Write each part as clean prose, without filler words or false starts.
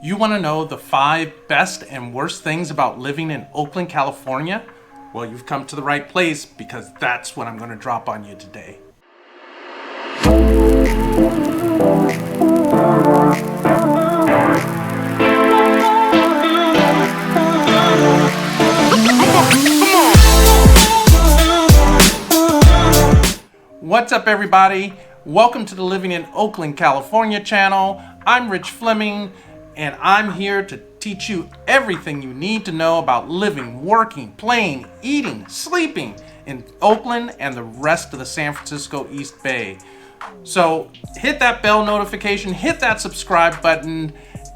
You want to know the 5 best and worst things about living in Oakland, California? Well, you've come to the right place because that's what I'm going to drop on you today. What's up, everybody? Welcome to the Living in Oakland, California channel. I'm Rich Fleming, and I'm here to teach you everything you need to know about living, working, playing, eating, sleeping in Oakland and the rest of the San Francisco East Bay. So hit that bell notification, hit that subscribe button,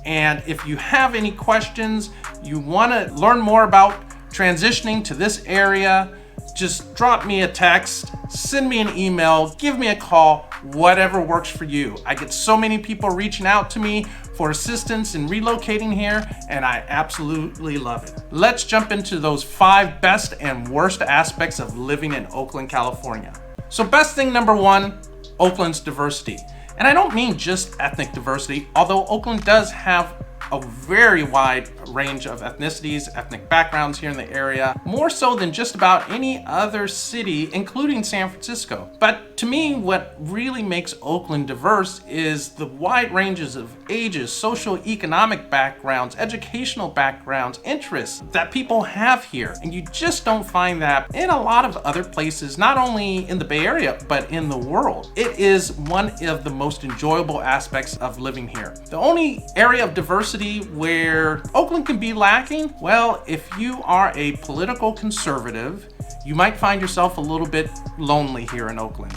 and if you have any questions, you want to learn more about transitioning to this area, just drop me a text, send me an email, give me a call, whatever works for you. I get so many people reaching out to me for assistance in relocating here, and I absolutely love it. Let's jump into those 5 best and worst aspects of living in Oakland, California. So best thing number 1, Oakland's diversity. And I don't mean just ethnic diversity, although Oakland does have a very wide range of ethnicities, ethnic backgrounds here in the area, more so than just about any other city, including San Francisco. But to me, what really makes Oakland diverse is the wide ranges of ages, socioeconomic backgrounds, educational backgrounds, interests that people have here. And you just don't find that in a lot of other places, not only in the Bay Area, but in the world. It is one of the most enjoyable aspects of living here. The only area of diversity where Oakland can be lacking, well, if you are a political conservative, you might find yourself a little bit lonely here in Oakland.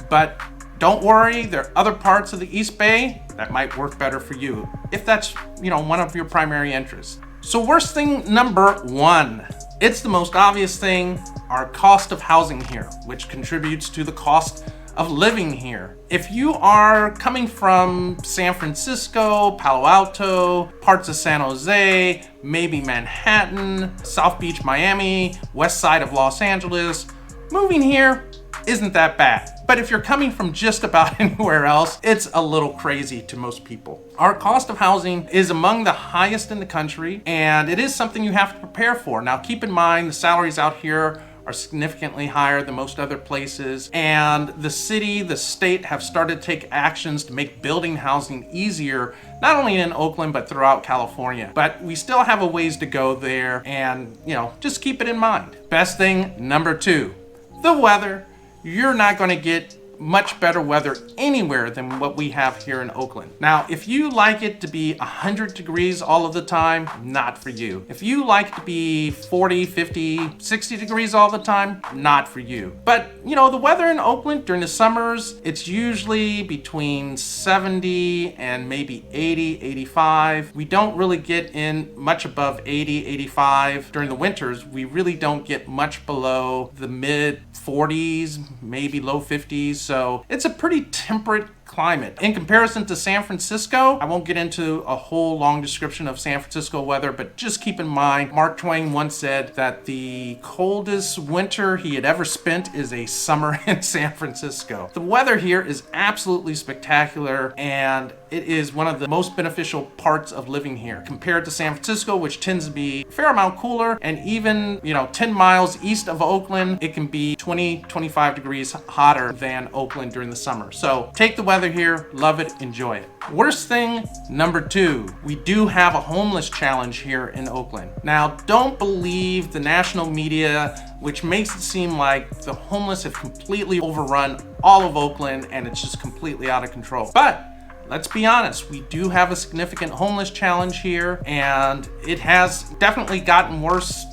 But don't worry, there are other parts of the East Bay that might work better for you, if that's, one of your primary interests. So worst thing number 1, it's the most obvious thing, our cost of housing here, which contributes to the cost of living here. If you are coming from San Francisco, Palo Alto, parts of San Jose, maybe Manhattan, South Beach, Miami, west side of Los Angeles, moving here isn't that bad. But if you're coming from just about anywhere else, it's a little crazy to most people. Our cost of housing is among the highest in the country, and it is something you have to prepare for. Now, keep in mind, the salaries out here are significantly higher than most other places, and the city, the state have started to take actions to make building housing easier, not only in Oakland, but throughout California. But we still have a ways to go there, and just keep it in mind. Best thing number 2, the weather. You're not going to get much better weather anywhere than what we have here in Oakland. Now, if you like it to be 100 degrees all of the time, not for you. If you like to be 40, 50, 60 degrees all the time, not for you. But, the weather in Oakland during the summers, it's usually between 70 and maybe 80, 85. We don't really get in much above 80, 85. During the winters, we really don't get much below the mid 40s, maybe low 50s. So it's a pretty temperate climate. In comparison to San Francisco, I won't get into a whole long description of San Francisco weather, but just keep in mind, Mark Twain once said that the coldest winter he had ever spent is a summer in San Francisco. The weather here is absolutely spectacular, and it is one of the most beneficial parts of living here compared to San Francisco, which tends to be a fair amount cooler, and even 10 miles east of Oakland, it can be 20, 25 degrees hotter than Oakland during the summer. So take the weather here, love it, enjoy it. Worst thing number 2, we do have a homeless challenge here in Oakland. Now, don't believe the national media, which makes it seem like the homeless have completely overrun all of Oakland and it's just completely out of control. But let's be honest, we do have a significant homeless challenge here, and it has definitely gotten worse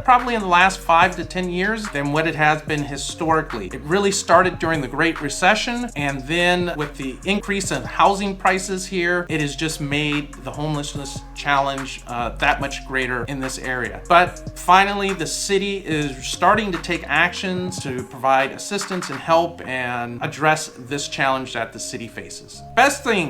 probably in the last 5 to 10 years than what it has been historically. It really started during the Great Recession, and then with the increase in housing prices here, it has just made the homelessness challenge that much greater in this area. But finally, the city is starting to take actions to provide assistance and help and address this challenge that the city faces. Best thing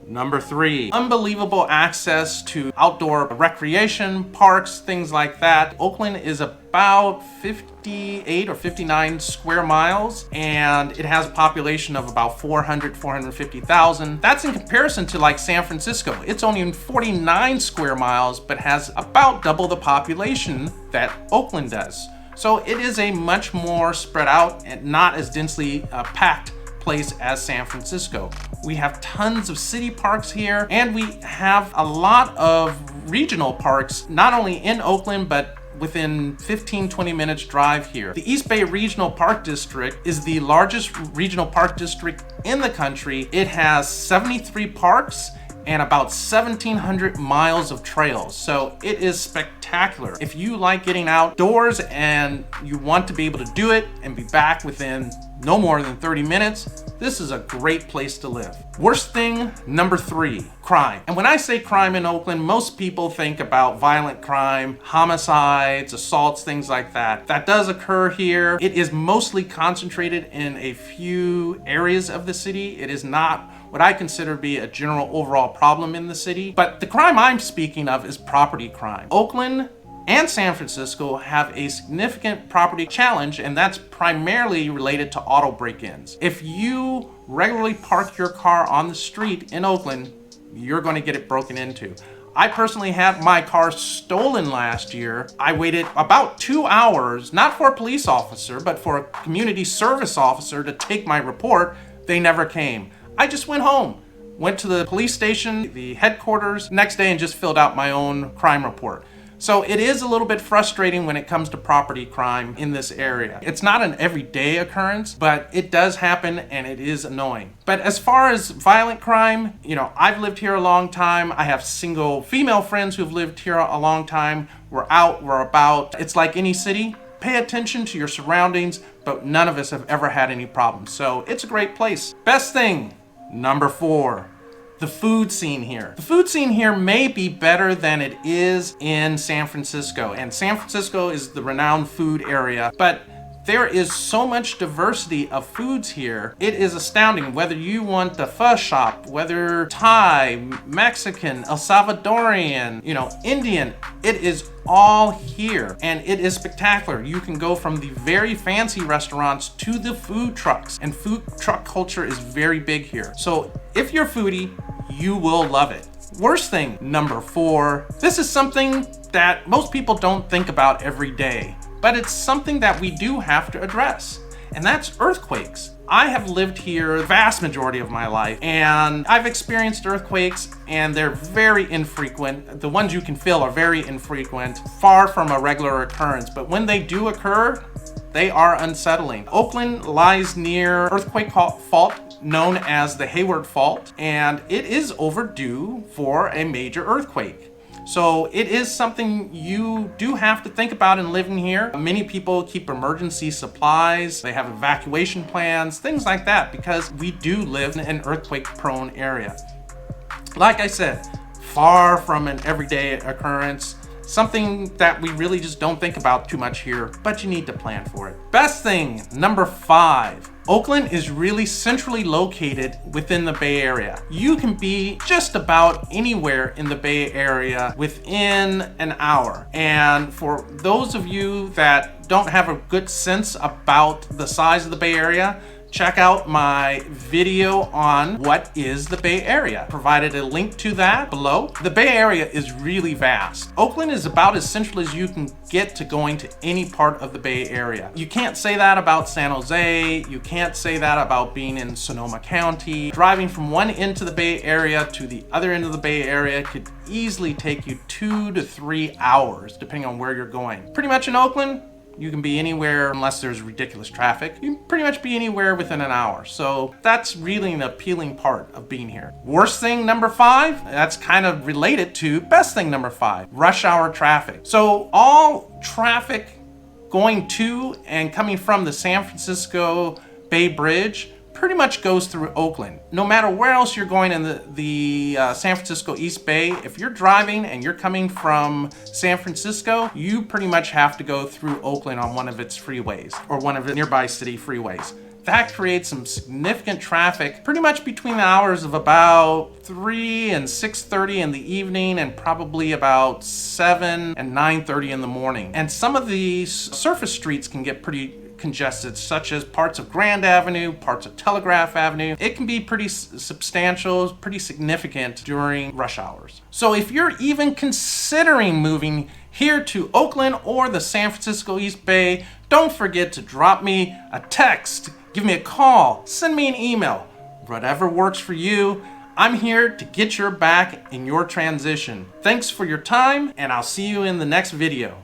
number 3, unbelievable access to outdoor recreation, parks, things like that. Oakland is a about 58 or 59 square miles, and it has a population of about 450,000. That's in comparison to like San Francisco. It's only in 49 square miles, but has about double the population that Oakland does. So it is a much more spread out and not as densely packed place as San Francisco. We have tons of city parks here, and we have a lot of regional parks, not only in Oakland, but within 15-20 minutes drive here. The East Bay Regional Park District is the largest regional park district in the country. It has 73 parks and about 1,700 miles of trails. So it is spectacular. If you like getting outdoors and you want to be able to do it and be back within no more than 30 minutes, this is a great place to live. Worst thing, number 3, crime. And when I say crime in Oakland, most people think about violent crime, homicides, assaults, things like that. That does occur here. It is mostly concentrated in a few areas of the city. It is not what I consider to be a general overall problem in the city. But the crime I'm speaking of is property crime. Oakland and San Francisco have a significant property challenge, and that's primarily related to auto break-ins. If you regularly park your car on the street in Oakland, you're going to get it broken into. I personally had my car stolen last year. I waited about 2 hours, not for a police officer, but for a community service officer to take my report. They never came. I just went home, went to the police station, the headquarters, next day, and just filled out my own crime report. So it is a little bit frustrating when it comes to property crime in this area. It's not an everyday occurrence, but it does happen and it is annoying. But as far as violent crime, I've lived here a long time. I have single female friends who've lived here a long time. We're out, we're about. It's like any city. Pay attention to your surroundings, but none of us have ever had any problems. So it's a great place. Best thing, number 4. The food scene here. The food scene here may be better than it is in San Francisco. And San Francisco is the renowned food area, but there is so much diversity of foods here. It is astounding. Whether you want the pho shop, whether Thai, Mexican, El Salvadorian, Indian, it is all here and it is spectacular. You can go from the very fancy restaurants to the food trucks, and food truck culture is very big here. So if you're a foodie, you will love it. Worst thing, number 4. This is something that most people don't think about every day, but it's something that we do have to address, and that's earthquakes. I have lived here the vast majority of my life, and I've experienced earthquakes, and they're very infrequent. The ones you can feel are very infrequent, far from a regular occurrence, but when they do occur, they are unsettling. Oakland lies near earthquake fault known as the Hayward Fault, and it is overdue for a major earthquake. So it is something you do have to think about in living here. Many people keep emergency supplies, they have evacuation plans, things like that, because we do live in an earthquake-prone area. Like I said, far from an everyday occurrence, something that we really just don't think about too much here, but you need to plan for it. Best thing, number 5. Oakland is really centrally located within the Bay Area. You can be just about anywhere in the Bay Area within an hour. And for those of you that don't have a good sense about the size of the Bay Area, check out my video on what is the Bay Area. Provided a link to that below. The Bay Area is really vast. Oakland is about as central as you can get to going to any part of the Bay Area. You can't say that about San Jose. You can't say that about being in Sonoma County. Driving from one end to the Bay Area to the other end of the Bay Area could easily take you 2 to 3 hours, depending on where you're going. Pretty much in Oakland, you can be anywhere, unless there's ridiculous traffic. You can pretty much be anywhere within an hour. So that's really an appealing part of being here. Worst thing, number 5, that's kind of related to best thing, number 5, rush hour traffic. So all traffic going to and coming from the San Francisco Bay Bridge pretty much goes through Oakland. No matter where else you're going in the San Francisco East Bay, if you're driving and you're coming from San Francisco, you pretty much have to go through Oakland on one of its freeways or one of the nearby city freeways. that creates some significant traffic pretty much between the hours of about 3 and 6:30 in the evening and probably about 7 and 9:30 in the morning. And some of these surface streets can get pretty congested, such as parts of Grand Avenue, parts of Telegraph Avenue. It can be pretty substantial, pretty significant during rush hours. So if you're even considering moving here to Oakland or the San Francisco East Bay, don't forget to drop me a text, give me a call, send me an email. Whatever works for you, I'm here to get your back in your transition. Thanks for your time, and I'll see you in the next video.